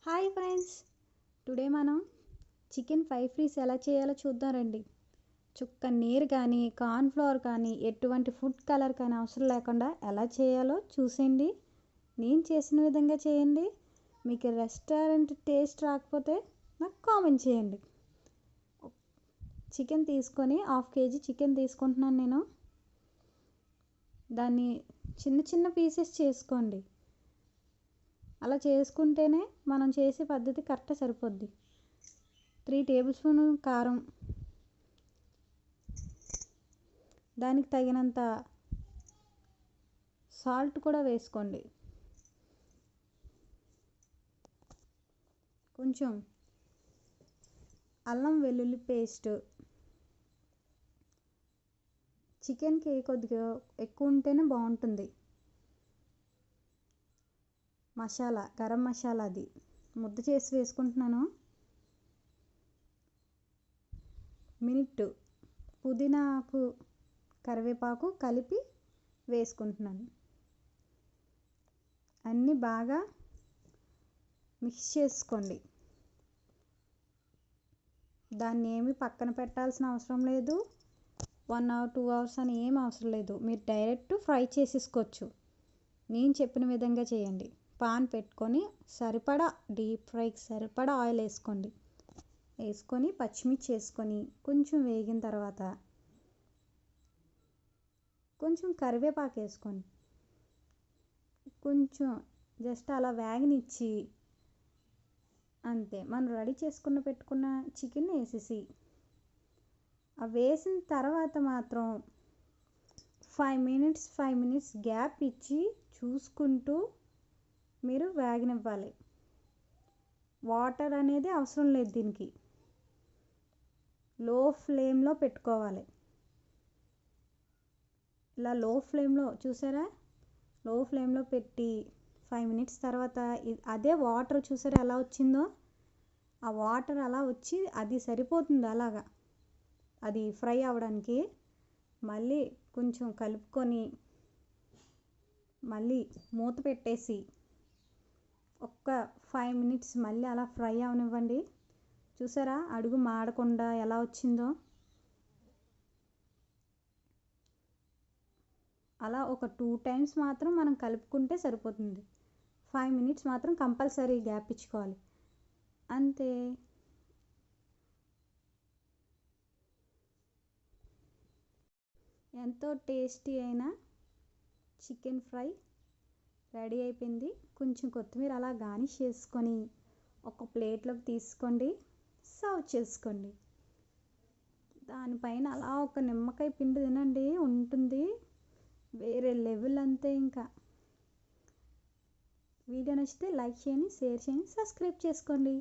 Hi friends, today మనం chicken fry frees ఎలా చేయాలో చూద్దాం రండి. చుక్క నీరు కానీ కార్న్ఫ్లవర్ కానీ ఎటువంటి ఫుడ్ కలర్ కానీ అవసరం లేకుండా ఎలా చేయాలో చూసేయండి. నేను చేసిన విధంగా చేయండి. మీకు రెస్టారెంట్ టేస్ట్ రాకపోతే నాకు కామెంట్ చేయండి. చికెన్ తీసుకొని 1/2 kg చికెన్ తీసుకుంటున్నాను నేను. దాన్ని చిన్న చిన్న పీసెస్ చేసుకోండి. అలా చేసుకుంటేనే మనం చేసే పద్ధతి కరెక్ట్గా సరిపోద్ది. 3 టేబుల్ స్పూన్ కారం, దానికి తగినంత సాల్ట్ కూడా వేసుకోండి. కొంచెం అల్లం వెల్లుల్లి పేస్ట్, చికెన్కి కొద్దిగా ఎక్కువ ఉంటేనే బాగుంటుంది. మసాలా, గరం మసాలా అది ముద్ద చేసి వేసుకుంటున్నాను. మినిట్ పుదీనాకు కరివేపాకు కలిపి వేసుకుంటున్నాను. అన్నీ బాగా మిక్స్ చేసుకోండి. దాన్ని ఏమి పక్కన పెట్టాల్సిన అవసరం లేదు. 1 hour 2 hours అని ఏం అవసరం లేదు. మీరు డైరెక్ట్ ఫ్రై చేసేసుకోవచ్చు. నేను చెప్పిన విధంగా చేయండి. పాన్ పెట్టుకొని సరిపడా డీప్ ఫ్రైకి సరిపడా ఆయిల్ వేసుకొని పచ్చిమిర్చి వేసుకొని కొంచెం వేగిన తర్వాత కొంచెం కరివేపాకు వేసుకోండి. కొంచెం జస్ట్ అలా వేగనిచ్చి అంతే, మనం రెడీ చేసుకున్న పెట్టుకున్న చికెన్ వేసేసి అవి వేసిన తర్వాత మాత్రం 5 minutes గ్యాప్ ఇచ్చి చూసుకుంటూ మీరు వేగనివ్వాలి. వాటర్ అనేది అవసరం లేదు దీనికి. లో ఫ్లేమ్లో పెట్టుకోవాలి. ఇలా లో ఫ్లేమ్లో చూసారా, లో ఫ్లేమ్లో పెట్టి 5 minutes తర్వాత అదే వాటర్ చూసారా ఎలా వచ్చిందో, ఆ వాటర్ అలా వచ్చి అది సరిపోతుంది. అలాగా అది ఫ్రై అవ్వడానికి మళ్ళీ కొంచెం కలుపుకొని మళ్ళీ మూత పెట్టేసి ఒక్క 5 minutes మళ్ళీ అలా ఫ్రై అవనివ్వండి. చూసారా అడుగు మాడకుండా ఎలా వచ్చిందో. అలా ఒక 2 times మాత్రం మనం కలుపుకుంటే సరిపోతుంది. 5 minutes మాత్రం కంపల్సరీ గ్యాప్ ఇచ్చుకోవాలి. అంతే. ఎంతో టేస్టీ అయిన చికెన్ ఫ్రై రెడీ అయిపోయింది. కొంచెం కొత్తిమీర అలా గార్నిష్ చేసుకొని ఒక ప్లేట్లోకి తీసుకోండి, సర్వ్ చేసుకోండి. దానిపైన అలా ఒక నిమ్మకాయ పిండి తినండి, ఉంటుంది వేరే లెవెల్. అంతే. ఇంకా వీడియో నచ్చితే లైక్ చేయండి, షేర్ చేయండి, సబ్స్క్రైబ్ చేసుకోండి.